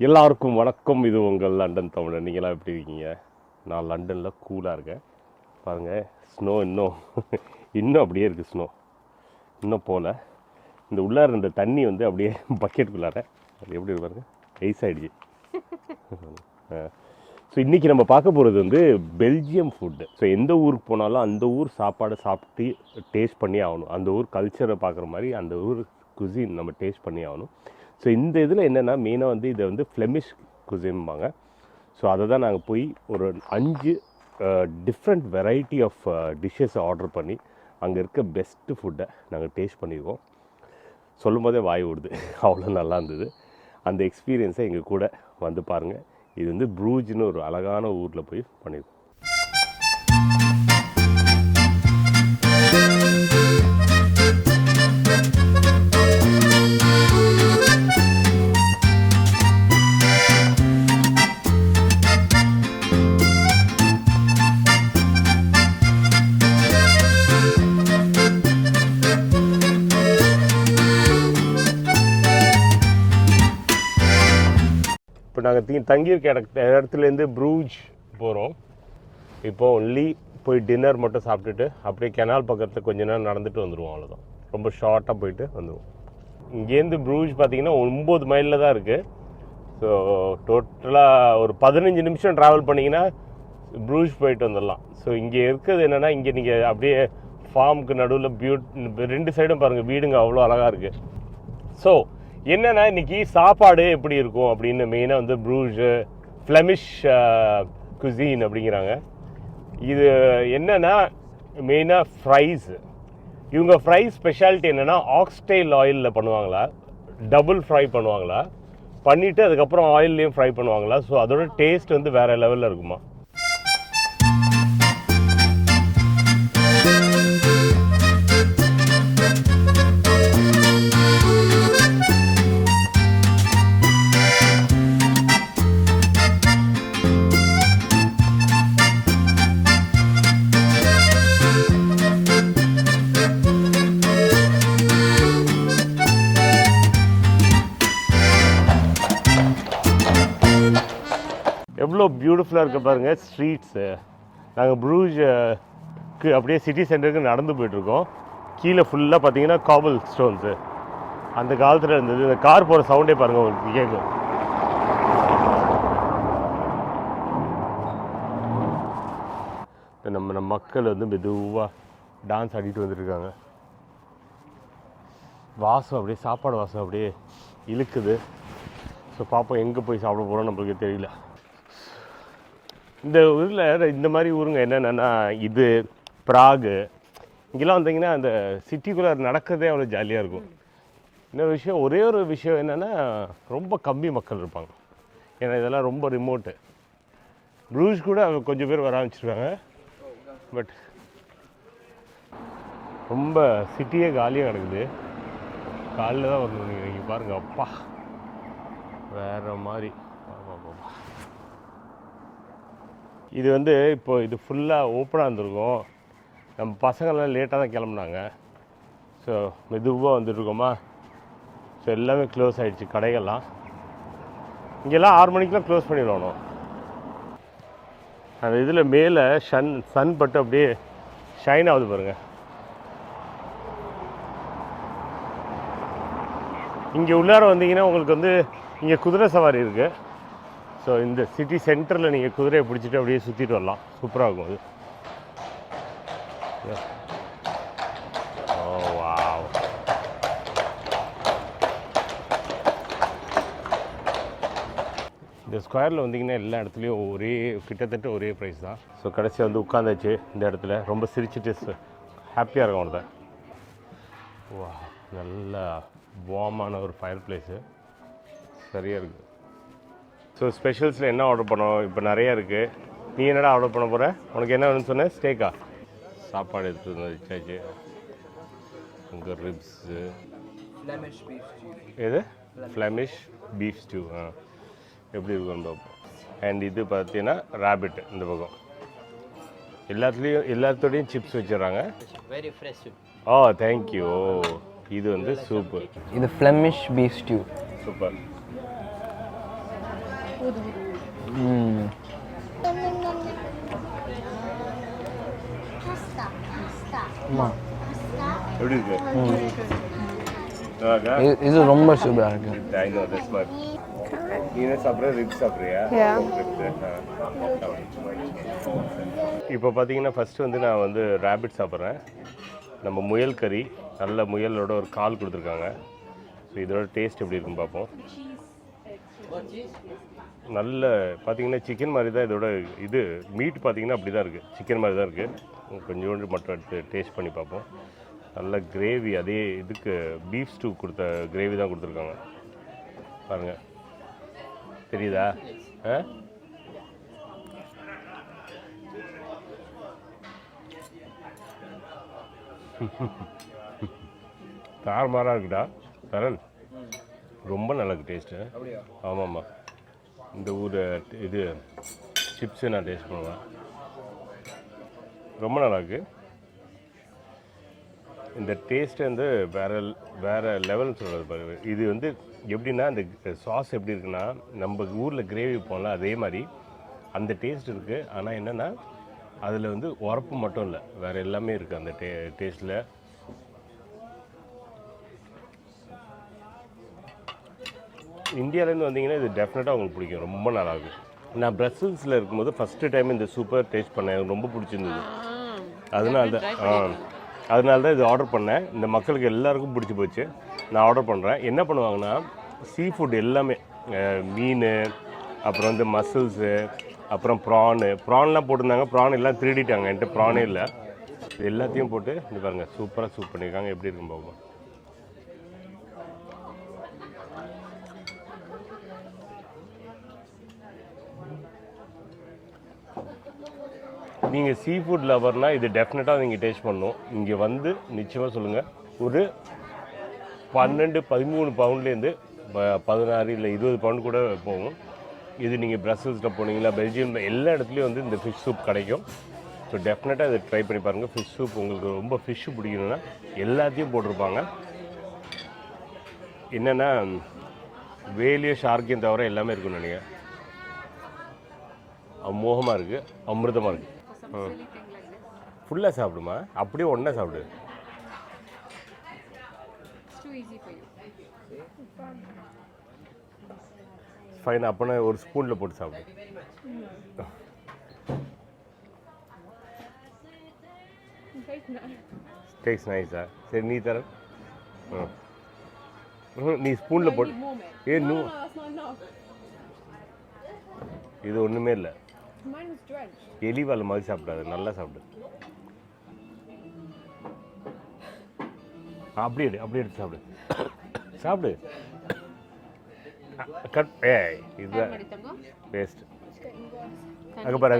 எல்லாருக்கும் வணக்கம். இது உங்கள் லண்டன் தமிழன். நீங்களாம் எப்படி இருக்கீங்க? நான் லண்டனில் கூலாக இருக்கேன். பாருங்கள், ஸ்னோ இன்னும் அப்படியே இருக்குது. ஸ்னோ இன்னும் போகல. இந்த உள்ளார இந்த தண்ணி வந்து அப்படியே பக்கெட்டுக்குள்ளார அது எப்படி பாருங்க, ஐஸ் ஆகிடுச்சு. ஸோ இன்றைக்கி நம்ம பார்க்க போகிறது வந்து பெல்ஜியம் ஃபுட்டு. ஸோ எந்த ஊருக்கு போனாலும் அந்த ஊர் சாப்பாடை சாப்பிட்டு டேஸ்ட் பண்ணி ஆகணும். அந்த ஊர் கல்ச்சரை பார்க்குற மாதிரி அந்த ஊர் குசின் நம்ம டேஸ்ட் பண்ணி ஆகணும். ஸோ இந்த இதில் என்னென்னா மெயினாக வந்து இதை வந்து ஃப்ளெமிஷ் குசின்பாங்க. ஸோ அதை தான் நாங்கள் போய் ஒரு 5 டிஃப்ரெண்ட் வெரைட்டி ஆஃப் டிஷ்ஷஸை ஆர்டர் பண்ணி அங்கே இருக்க பெஸ்ட்டு ஃபுட்டை நாங்கள் டேஸ்ட் பண்ணியிருக்கோம். சொல்லும் போதே வாய் விடுது, அவ்வளோ நல்லா இருந்தது. அந்த எக்ஸ்பீரியன்ஸை எங்கள் கூட வந்து பாருங்கள். இது வந்து ப்ரூஜ்னு ஒரு அழகான ஊரில் போய் பண்ணியிருக்கோம். இப்போ நாங்கள் தங்கியிருக்க இடத்துலேருந்து ப்ரூஜ் போகிறோம். இப்போது ஒன்லி போய் டின்னர் மட்டும் சாப்பிட்டுட்டு அப்படியே கெனால் பக்கத்தில் கொஞ்ச நேரம் நடந்துட்டு வந்துடுவோம். அவ்வளோதான், ரொம்ப ஷார்ட்டாக போயிட்டு வந்துடுவோம். இங்கேருந்து ப்ரூஜ் பார்த்திங்கன்னா 9 மைலில் தான் இருக்குது. ஸோ டோட்டலாக ஒரு 15 நிமிஷம் ட்ராவல் பண்ணிங்கன்னா ப்ரூஜ் போயிட்டு வந்துடலாம். ஸோ இங்கே இருக்கிறது என்னென்னா, இங்கே நீங்கள் அப்படியே ஃபார்முக்கு நடுவில் 2 சைடும் பாருங்கள், வீடுங்க அவ்வளோ அழகாக இருக்குது. ஸோ என்னென்னா இன்றைக்கி சாப்பாடு எப்படி இருக்கும் அப்படின்னு மெயினாக வந்து ப்ரூஜ் ஃப்ளெமிஷ் குசின் அப்படிங்கிறாங்க. இது என்னென்னா மெயினாக ஃப்ரைஸ். இவங்க ஃப்ரைஸ் ஸ்பெஷாலிட்டி என்னென்னா ஆக்ஸ்டைல் ஆயிலில் பண்ணுவாங்களா, டபுள் ஃப்ரை பண்ணுவாங்களா, பண்ணிவிட்டு அதுக்கப்புறம் ஆயில்லையும் ஃப்ரை பண்ணுவாங்களா. ஸோ அதோட டேஸ்ட் வந்து வேறு லெவலில் இருக்குமா. எவ்வளோ பியூட்டிஃபுல்லாக இருக்க பாருங்கள் ஸ்ட்ரீட்ஸு. நாங்கள் ப்ரூஜுக்கு அப்படியே சிட்டி சென்டருக்கு நடந்து போயிட்டுருக்கோம். கீழே ஃபுல்லாக பார்த்தீங்கன்னா காபிள் ஸ்டோன்ஸு அந்த காலத்தில் இருந்தது. இந்த கார் போகிற சவுண்டே பாருங்கள் உங்களுக்கு கேட்கும். நம்ம மக்கள் வந்து மெதுவாக டான்ஸ் ஆடிட்டு வந்துட்டுருக்காங்க. வாசம் அப்படியே, சாப்பாடு வாசம் அப்படியே இழுக்குது. ஸோ பார்ப்போம் எங்கே போய் சாப்பிட போகிறோம் நம்மளுக்கு தெரியல. இந்த ஊரில் இந்த மாதிரி ஊருங்க என்னென்னா, இது ப்ராகு இங்கெல்லாம் வந்தீங்கன்னா அந்த சிட்டிக்குள்ளே நடக்கிறதே அவ்வளோ ஜாலியாக இருக்கும். இன்னொரு விஷயம், ஒரே ஒரு விஷயம் என்னென்னா, ரொம்ப கம்மி மக்கள் இருப்பாங்க. ஏன்னா இதெல்லாம் ரொம்ப ரிமோட்டு. ப்ரூஜ் கூட கொஞ்சம் பேர் வர ஆரம்பிச்சிருக்காங்க. பட் ரொம்ப சிட்டியே காலியாக கிடக்குது. காலையில் தான் வரணும். நீங்கள் இங்கே பாருங்கள், அப்பா வேறு மாதிரி. இது வந்து இப்போது இது ஃபுல்லாக ஓப்பனாக இருந்திருக்கும். நம்ம பசங்கள்லாம் லேட்டாக தான் கிளம்புனாங்க. ஸோ மெதுவாக வந்துட்டுருக்கோமா. ஸோ எல்லாமே க்ளோஸ் ஆகிடுச்சு கடைகள்லாம். இங்கெல்லாம் 6 மணிக்கெலாம் க்ளோஸ் பண்ணிடணும். அந்த இதில் மேலே சன் பட்டு அப்படியே ஷைன் ஆகுது பாருங்கள். இங்கே உள்ளார வந்தீங்கன்னா உங்களுக்கு வந்து இங்கே குதிரை சவாரி இருக்குது. ஸோ இந்த சிட்டி சென்டரில் நீங்கள் குதிரையை பிடிச்சிட்டு அப்படியே சுற்றிட்டு வரலாம். சூப்பராக இருக்கும் அது. ஓ வாவ். இந்த ஸ்கொயரில் வந்தீங்கன்னா எல்லா இடத்துலையும் கிட்டத்தட்ட ஒரே ப்ரைஸ் தான். ஸோ கடைசியாக வந்து உட்காந்தாச்சு இந்த இடத்துல. ரொம்ப சிரிச்சுட்டு ஹாப்பியாக இருக்கும் அவனதை. வா, நல்ல வார்மான ஒரு ஃபயர் பிளேஸு, சரியாக இருக்குது. ஸோ ஸ்பெஷல்ஸில் என்ன ஆர்டர் பண்ணோம்? இப்போ நிறையா இருக்குது. நீ என்னடா ஆர்டர் பண்ண போகிற? உனக்கு என்ன வேணும்னு சொன்னேன்? ஸ்டேக்கா? சாப்பாடு எடுத்து வச்சாச்சு. உங்கள் ரிப்ஸு, எது ஃப்ளெமிஷ் பீஃப் ஸ்டியூ. எப்படி இருக்கும் பார்ப்போம். அண்ட் இது பார்த்தீங்கன்னா ராபிட். இந்த பக்கம் எல்லாத்தோடையும் சிப்ஸ் வச்சிடறாங்க. ஓ தேங்க்யூ. இது வந்து சூப்பு. இது ஃப்ளெமிஷ் பீஃப் ஸ்டியூ. சூப்பர். எப்படி இருக்கு? இது ரொம்ப சூப்பராக இருக்கு. I know this much. நீ என்ன சாப்பிட்ற? ரிப்ஸ் சாப்பிட்றியா? இப்போ பார்த்தீங்கன்னா ஃபஸ்ட்டு வந்து நான் வந்து ரேபிட் சாப்பிட்றேன். நம்ம முயல் கறி, நல்ல முயலோட ஒரு கால் கொடுத்துருக்காங்க. ஸோ இதோட டேஸ்ட் எப்படி இருக்குன்னு பார்ப்போம். நல்ல பார்த்தீங்கன்னா சிக்கன் மாதிரி தான் இதோட இது மீட் பார்த்தீங்கன்னா அப்படி தான் இருக்குது, சிக்கன் மாதிரி தான் இருக்குது. கொஞ்சோண்டு மட்டும் எடுத்து டேஸ்ட் பண்ணி பார்ப்போம். நல்ல கிரேவி, அதே இதுக்கு பீஃப் ஸ்டூ கொடுத்த கிரேவி தான் கொடுத்துருக்காங்க பாருங்கள், தெரியுதா? தாறுமாறாக இருக்குடா சரண், ரொம்ப நல்லா இருக்குது டேஸ்ட்டு. ஆமாம்மா, இந்த ஊர் இது சிப்ஸு நான் டேஸ்ட் பண்ணுவேன், ரொம்ப நல்லாயிருக்கு. இந்த டேஸ்ட்டு வந்து வேறு லெவல்னு சொல்கிறது பாரு. இது வந்து எப்படின்னா, அந்த சாஸ் எப்படி இருக்குன்னா, நம்ம ஊரில் கிரேவி போகலாம் அதே மாதிரி அந்த டேஸ்ட் இருக்குது. ஆனால் என்னென்னா அதில் வந்து உரப்பு மட்டும் இல்லை, வேறு எல்லாமே இருக்குது அந்த டேஸ்ட்டில். இந்தியாவிலேருந்து வந்தீங்கன்னா இது டெஃபினட்டாக உங்களுக்கு பிடிக்கும், ரொம்ப நல்லாயிருக்கும். நான் பிரசல்ஸில் இருக்கும்போது ஃபஸ்ட்டு டைம் இந்த சூப்பர் டேஸ்ட் பண்ணேன், எனக்கு ரொம்ப பிடிச்சிருந்தது. அதனால தான் இது ஆர்டர் பண்ணேன். இந்த மக்களுக்கு எல்லாருக்கும் பிடிச்சி போச்சு. நான் ஆர்டர் பண்ணுறேன். என்ன பண்ணுவாங்கன்னா, சீ ஃபுட் எல்லாமே, மீன், அப்புறம் வந்து மசில்ஸு, அப்புறம் ப்ரான்லாம் போட்டிருந்தாங்க. ப்ரான் எல்லாம் திருடிட்டாங்க, என்கிட்ட ப்ரானே இல்லை. இது எல்லாத்தையும் போட்டு இது பாருங்கள், சூப்பராக சூப் பண்ணியிருக்காங்க. எப்படி இருக்குன்னு பார்ப்போம். நீங்கள் சீ ஃபுட் லவர்னால் இது டெஃபினட்டாக நீங்கள் டேஸ்ட் பண்ணணும். இங்கே வந்து நிச்சயமாக சொல்லுங்கள், ஒரு 12-13 பவுண்ட்லேருந்து 16 இல்லை 20 பவுண்ட் கூட போகும். இது நீங்கள் பிரசல்ஸில் போனீங்களா, பெல்ஜியம், எல்லா இடத்துலையும் வந்து இந்த ஃபிஷ் சூப் கிடைக்கும். ஸோ டெஃபினட்டாக இதை ட்ரை பண்ணி பாருங்கள். ஃபிஷ் சூப் உங்களுக்கு ரொம்ப ஃபிஷ்ஷு பிடிக்கணுன்னா எல்லாத்தையும் போட்டிருப்பாங்க. என்னென்னா வேலியும் ஷார்க்கையும் தவிர எல்லாமே இருக்குன்னு நினைக்கிறேன். அமோகமாக இருக்குது, அமிர்தமாக இருக்குது. ஃபுல்லாக சாப்பிடுமா, அப்படியே ஒன்றா சாப்பிடு. ஃபைன், அப்போனா ஒரு ஸ்பூனில் போட்டு சாப்பிடு. டேஸ்ட் நைஸா? சரி நீ தர, நீ ஸ்பூனில் போட்டு. இது ஒன்றுமே இல்லை, எலிவால் மாதிரி சாப்பிடாது, நல்லா சாப்பிடு. அப்படியே எடுத்து சாப்பிடு, சாப்பிடு. கட். இதுதான் வேஸ்ட். அக்பர்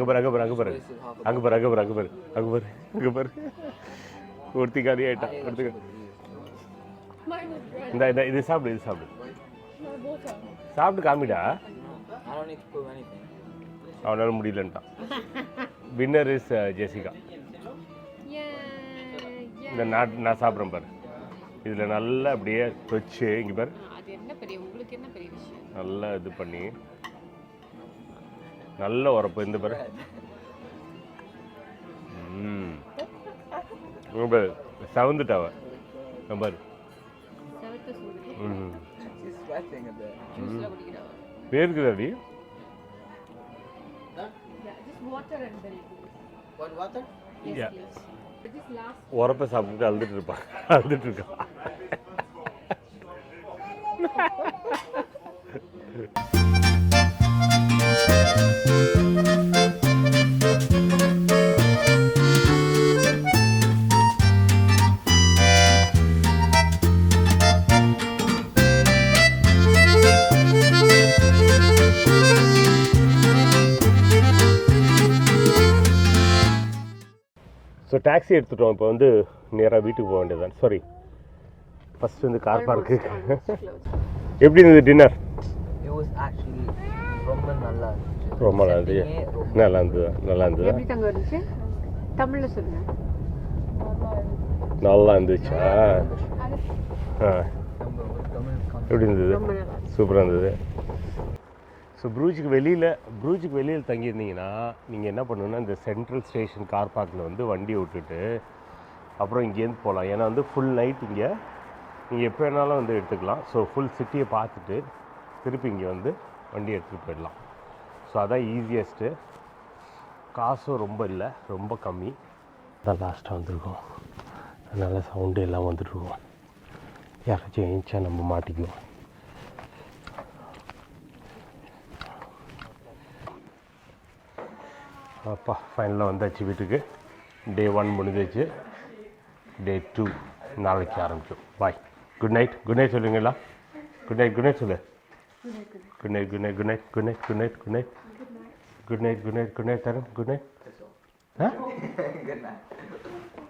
ஒருத்தி காலி ஆயிட்டா. இந்த இது சாப்பிடு, சாப்பிட்டு காமிடா. அவனால முடியலன்ட்டான். Winner is Jessica. இந்த நான் சாப்பிட்றேன் பாரு, இதில் நல்லா அப்படியே வச்சு இங்கே பாரு, நல்லா இது பண்ணி நல்ல உரப்பு. இந்த பாரு, சவுந்துட்டாவ பாரு. பேருக்குதாடி உரப்பை சாப்பிட்டு அழுதுட்டு இருக்கான். ஸோ டாக்ஸி எடுத்துட்டோம். இப்போ வந்து நேராக வீட்டுக்கு போக வேண்டியதான். சாரி, ஃபஸ்ட்டு வந்து கார் பார்க்கு. எப்படி இருந்தது டின்னர்? ரொம்ப நல்லா இருந்துச்சு. நல்லா இருந்தது. நல்லா இருந்துச்சா? எப்படி இருந்தது? சூப்பராக இருந்தது. ஸோ ப்ரூஜுக்கு வெளியில் தங்கியிருந்தீங்கன்னா நீங்கள் என்ன பண்ணணுன்னா இந்த சென்ட்ரல் ஸ்டேஷன் கார் பார்க்கில் வந்து வண்டியை விட்டுட்டு அப்புறம் இங்கேருந்து போகலாம். ஏன்னா வந்து ஃபுல் நைட் இங்கே நீங்கள் எப்போ வேணாலும் வந்து எடுத்துக்கலாம். ஸோ ஃபுல் சிட்டியை பார்த்துட்டு திருப்பி இங்கே வந்து வண்டி எடுத்துகிட்டு போயிடலாம். ஸோ அதான் ஈஸியஸ்ட்டு. காசும் ரொம்ப இல்லை, ரொம்ப கம்மி தான். லாஸ்ட்டாக வந்துருக்கோம், அதனால் சவுண்டு எல்லாம் வந்துட்டுருக்கோம். யாராச்சும் ஏஞ்சா நம்ம மாட்டிக்குவோம். அப்பா ஃபைனலாக வந்தாச்சு வீட்டுக்கு. டே 1 முடிஞ்சிச்சு. டே 2 நாளைக்கு ஆரம்பிச்சோம். Bye. Good night. Good night சொல்லுங்களா? Good night. குட் நைட் சொல்லு. Good night. Good night. Good night. Good night. Good night. Good night. Good night. Good night. Good night. Good night தரும். Good night. ஆ